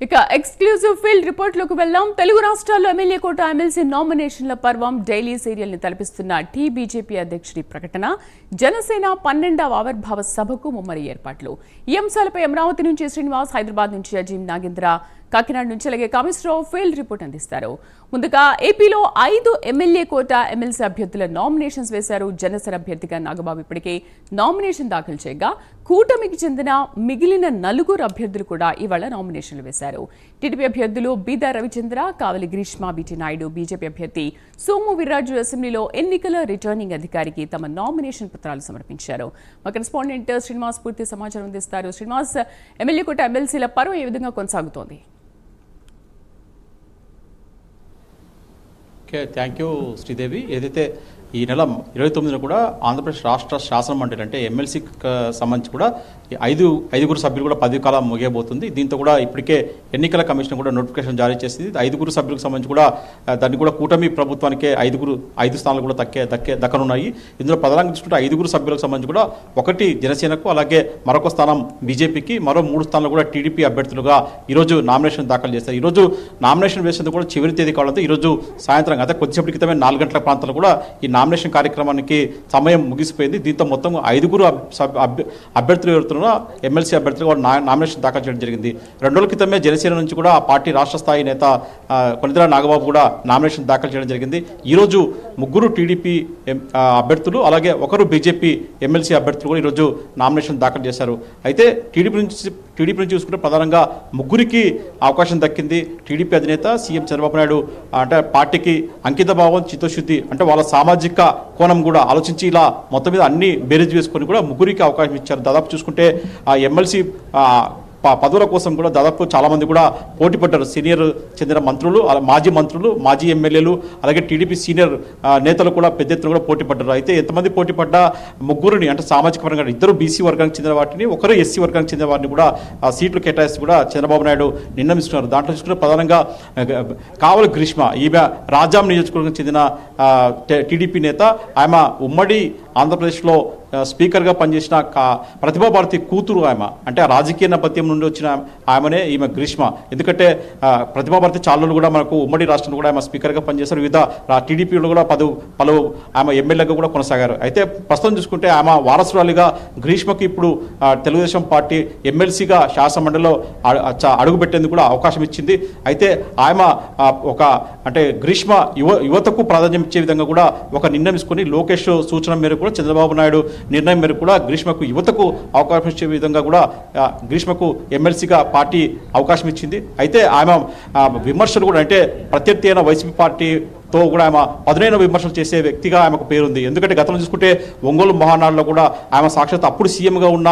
ఇక exclusive field రిపోర్ట్లోకి వెళ్దాం. తెలుగు రాష్ట్రాల్లో ఎమ్మెల్యే కోట ఎమ్మెల్సీ నామినేషన్ల పర్వం డైలీ సీరియల్ ని తలపిస్తున్న బీజేపీ అధ్యక్షుడి ప్రకటన, జనసేన 12వ ఆవిర్భావ సభకు ముమ్మరి ఏర్పాట్లు. ఈ అంశాలపై అమరావతి నుంచి శ్రీనివాస్, హైదరాబాద్ నుంచి అజీం నాగేంద్ర, కాకినాడ నుంచి అలాగే కామేశ్వరరావు ఫీల్డ్ రిపోర్ట్ అందిస్తారు. ముందుగా ఏపీలో 5 ఎమ్మెల్యే కోట ఎమ్మెల్సీ అభ్యర్థుల నామినేషన్స్ వేశారు. జనసేన అభ్యర్థిగా నాగబాబు ఇప్పటికే నామినేషన్ దాఖలు చేయగా, కూటమికి చెందిన మిగిలిన 4 అభ్యర్థులు కూడా ఇవాళ నామినేషన్లు వేశారు. టీడీపీ అభ్యర్థులు బీదా రవిచంద్ర, కావలి గ్రీష్మ, బీటీ నాయుడు, బీజేపీ అభ్యర్థి సోము వీర్రాజు అసెంబ్లీలో ఎన్నికల రిటర్నింగ్ అధికారికి తమ నామినేషన్ పత్రాలు సమర్పించారు. మా కరెస్పాండెంట్ శ్రీనివాస్ పూర్తి సమాచారం అందిస్తారు. శ్రీనివాస్, ఎమ్మెల్యే కోట ఎమ్మెల్సీల పర్వం ఏ విధంగా కొనసాగుతోంది? Thank you Sridevi. ఏదైతే ఈ నెల 29న కూడా ఆంధ్రప్రదేశ్ రాష్ట్ర శాసన మండలి అంటే ఎమ్మెల్సీకి సంబంధించి కూడా ఐదుగురు సభ్యులు కూడా పదవి కాలం ముగియబోతుంది. దీంతో కూడా ఇప్పటికే ఎన్నికల కమిషన్ కూడా నోటిఫికేషన్ జారీ చేసింది. 5 సభ్యులకు సంబంధించి కూడా దాన్ని కూడా కూటమి ప్రభుత్వానికే 5 స్థానాలు కూడా దక్కనున్నాయి. ఇందులో ప్రధానంగా చూసుకుంటే 5 సభ్యులకు సంబంధించి కూడా 1 జనసేనకు, అలాగే మరొక స్థానం బీజేపీకి, మరో 3 స్థానాలు కూడా టీడీపీ అభ్యర్థులుగా ఈరోజు నామినేషన్ దాఖలు చేస్తారు. ఈరోజు నామినేషన్ వేసేందుకు కూడా చివరి తేదీ కావడంతో ఈరోజు సాయంత్రం అంటే కొద్దిసేపటి క్రితమే 4 గంటల ప్రాంతాల్లో కూడా ఈ నామినేషన్ కార్యక్రమానికి సమయం ముగిసిపోయింది. దీంతో మొత్తం 5 అభ్యర్థులు ఎవరుతున్నా ఎమ్మెల్సీ అభ్యర్థులు నామినేషన్ దాఖలు చేయడం జరిగింది. 2 రోజుల క్రితమే జనసేన నుంచి కూడా ఆ పార్టీ రాష్ట్ర స్థాయి నేత కొనిదెల నాగబాబు కూడా నామినేషన్ దాఖలు చేయడం జరిగింది. ఈరోజు 3 టీడీపీ అభ్యర్థులు, అలాగే 1 బీజేపీ ఎమ్మెల్సీ అభ్యర్థులు కూడా ఈరోజు నామినేషన్ దాఖలు చేశారు. అయితే టీడీపీ నుంచి చూసుకుంటే ప్రధానంగా 3కి అవకాశం దక్కింది. టీడీపీ అధినేత సీఎం చంద్రబాబు నాయుడు అంటే పార్టీకి అంకిత భావం, చిత్తశుద్ధి అంటే వాళ్ళ సామాజిక కోణం కూడా ఆలోచించి ఇలా మొత్తం మీద అన్ని బేరీజ్ వేసుకొని కూడా 3కి అవకాశం ఇచ్చారు. దాదాపు చూసుకుంటే ఆ ఎమ్మెల్సీ పదవుల కోసం కూడా దాదాపు చాలామంది కూడా పోటీ పడ్డారు. సీనియర్ చెందిన మంత్రులు, మాజీ మంత్రులు, మాజీ ఎమ్మెల్యేలు, అలాగే టీడీపీ సీనియర్ నేతలు కూడా పెద్ద ఎత్తున కూడా పోటీ పడ్డారు. అయితే ఎంతమంది పోటీ పడ్డా 3ని అంటే సామాజిక పరంగా 2 బీసీ వర్గానికి చెందిన వాటిని, 1 ఎస్సీ వర్గానికి చెందిన వాటిని కూడా సీట్లు కేటాయిస్తూ కూడా చంద్రబాబు నాయుడు నిర్ణయిస్తున్నారు. దాంట్లో చూసుకుంటే ప్రధానంగా కావలి గ్రీష్మ, ఈమె రాజాం నియోజకవర్గం చెందిన టీడీపీ నేత. ఆమె ఉమ్మడి ఆంధ్రప్రదేశ్లో స్పీకర్గా పనిచేసిన ప్రతిభా భారతి కూతురు ఆమె. అంటే రాజకీయ నేపథ్యం నుండి వచ్చిన ఆమెనే ఈమె గ్రీష్మ. ఎందుకంటే ప్రతిభా భారతి చాలు కూడా మనకు ఉమ్మడి రాష్ట్రంలో కూడా ఆమె స్పీకర్గా పనిచేశారు. వివిధ టీడీపీలో కూడా పలు ఆమె ఎమ్మెల్యేగా కూడా కొనసాగారు. అయితే ప్రస్తుతం చూసుకుంటే ఆమె వారసురాలిగా గ్రీష్మకి ఇప్పుడు తెలుగుదేశం పార్టీ ఎమ్మెల్సీగా శాసనమండలిలో అడుగుపెట్టేందుకు కూడా అవకాశం ఇచ్చింది. అయితే ఆమె అంటే గ్రీష్మ యువతకు ప్రాధాన్యం ఇచ్చే విధంగా కూడా ఒక నిర్ణయం తీసుకొని లోకేష్ సూచన మేరకు కూడా చంద్రబాబు నాయుడు నిర్ణయం మేరకు కూడా గ్రీష్మకు యువతకు అవకాశం ఇచ్చే విధంగా కూడా గ్రీష్మకు ఎమ్మెల్సీగా పార్టీ అవకాశం ఇచ్చింది. అయితే ఆమె విమర్శలు కూడా అంటే ప్రత్యర్థి అయిన వైసీపీ పార్టీతో కూడా ఆమె పదునైన విమర్శలు చేసే వ్యక్తిగా ఆమెకు పేరుంది. ఎందుకంటే గతంలో చూసుకుంటే ఒంగోలు మహానాడులో కూడా ఆమె సాక్షాత్ అప్పుడు సీఎంగా ఉన్న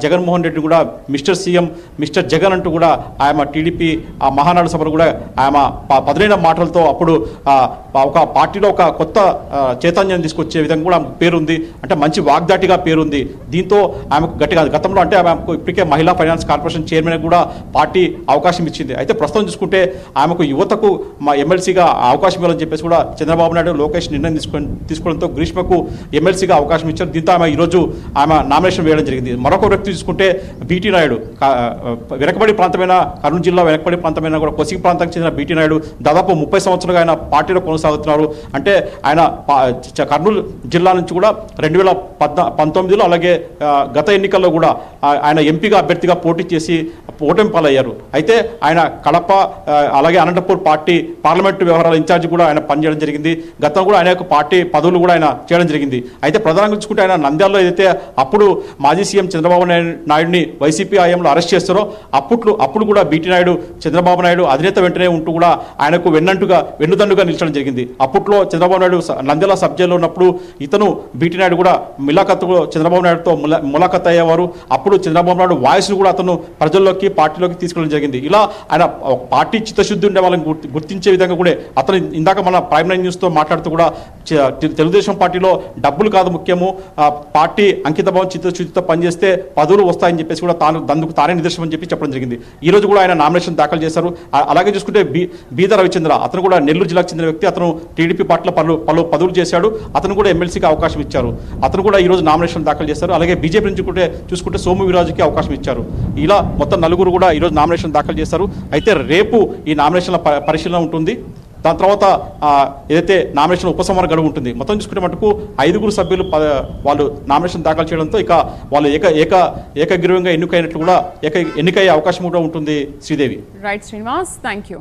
జగన్మోహన్ రెడ్డి కూడా మిస్టర్ సీఎం, మిస్టర్ జగన్ అంటూ కూడా ఆమె టీడీపీ ఆ మహానాడు సభలో కూడా ఆమె పదునైన మాటలతో అప్పుడు ఒక పార్టీలో ఒక కొత్త చైతన్యం తీసుకొచ్చే విధంగా కూడా ఆమెకు పేరుంది. అంటే మంచి వాగ్దాటిగా పేరుంది. దీంతో ఆమెకు గట్టిగా గతంలో అంటే ఆమెకు ఇప్పటికే మహిళా ఫైనాన్స్ కార్పొరేషన్ చైర్మన్ కూడా పార్టీ అవకాశం ఇచ్చింది. అయితే ప్రస్తుతం చూసుకుంటే ఆమెకు యువతకు ఎమ్మెల్సీగా అవకాశం ఇవ్వాలని చెప్పేసి కూడా చంద్రబాబు నాయుడు లోకేష్ నిర్ణయం తీసుకోవడంతో గ్రీష్మకు ఎమ్మెల్సీగా అవకాశం ఇచ్చారు. దీంతో ఆమె ఈరోజు ఆమె నామినేషన్ వేయడం జరిగింది. మరొక వ్యక్తి చూసుకుంటే బీటీ నాయుడు, వెనకబడి ప్రాంతమైన కర్నూలు జిల్లా వెనకబడి ప్రాంతమైన కూడా కొసిగి ప్రాంతానికి చెందిన బీటీ నాయుడు దాదాపు 30 సంవత్సరాలుగా ఆయన పార్టీలో కొనసాగుతున్నారు. అంటే ఆయన కర్నూలు జిల్లా నుంచి కూడా 2019లో అలాగే గత ఎన్నికల్లో కూడా ఆయన ఎంపీగా అభ్యర్థిగా పోటీ చేసి ఓటమి పాలయ్యారు. అయితే ఆయన కడప అలాగే అనంతపూర్ పార్టీ పార్లమెంటు వ్యవహారాల ఇన్ఛార్జి కూడా ఆయన పనిచేయడం జరిగింది. గతంలో కూడా ఆయన యొక్క పార్టీ పదవులు కూడా ఆయన చేయడం జరిగింది. అయితే ప్రధానంగా చూసుకుంటే ఆయన నంద్యాలలో ఏదైతే అప్పుడు మాజీ సీఎం చంద్రబాబు నాయుడిని వైసీపీ హయాంలో అరెస్ట్ చేస్తారో అప్పుడు కూడా బీటీ నాయుడు చంద్రబాబు నాయుడు అధినేత వెంటనే ఉంటూ కూడా ఆయనకు వెన్నుదండుగా నిలిచడం జరిగింది. అప్పట్లో చంద్రబాబు నాయుడు నంద్యాల సబ్ జైల్లో ఉన్నప్పుడు ఇతను బీటీ నాయుడు కూడా చంద్రబాబు నాయుడుతో ములాఖత్ అయ్యేవారు. అప్పుడు చంద్రబాబు నాయుడు వాయిస్ను కూడా అతను ప్రజల్లోకి పార్టీలోకి తీసుకెళ్ళడం జరిగింది. ఇలా ఆయన పార్టీ చిత్తశుద్ధి ఉండే వాళ్ళని గుర్తించే విధంగా కూడా అతను ఇందాక మన ప్రైమ్ లైన్ న్యూస్తో మాట్లాడుతూ కూడా తెలుగుదేశం పార్టీలో డబ్బులు కాదు ముఖ్యము, పార్టీ అంకితభావం చిత్తశుద్ధితో పనిచేస్తే పదవులు వస్తాయని చెప్పేసి కూడా అందుకు తానే నిదర్శనం అని చెప్పి చెప్పడం జరిగింది. ఈ రోజు కూడా ఆయన నామినేషన్ దాఖలు చేశారు. అలాగే చూసుకుంటే బీద రవిచంద్ర, అతను కూడా నెల్లూరు జిల్లాకు చెందిన వ్యక్తి, అతను టీడీపీ పార్టీలో పలు పదవులు చేశాడు, అతను కూడా ఎమ్మెల్సీకి అవకాశం ఇచ్చారు, అతను కూడా ఈ రోజు నామినేషన్ దాఖలు చేశారు. అలాగే బీజేపీ నుంచి చూసుకుంటే సోము వీరాజుకి అవకాశం ఇచ్చారు. ఇలా మొత్తం నలుగురు కూడా ఈరోజు నామినేషన్ దాఖలు చేశారు. అయితే రేపు ఈ నామినేషన్ల పరిశీలన ఉంటుంది. దాని తర్వాత ఏదైతే నామినేషన్ ఉపసంహరణ గడువు ఉంటుంది. మొత్తం చూసుకుంటే మటుకు 5 సభ్యులు వాళ్ళు నామినేషన్ దాఖలు చేయడంతో ఇక వాళ్ళు ఏకగ్రీవంగా ఎన్నికైనట్లు కూడా ఎన్నికయ్యే అవకాశం కూడా ఉంటుంది. Sridevi. Right Srinivas, thank you.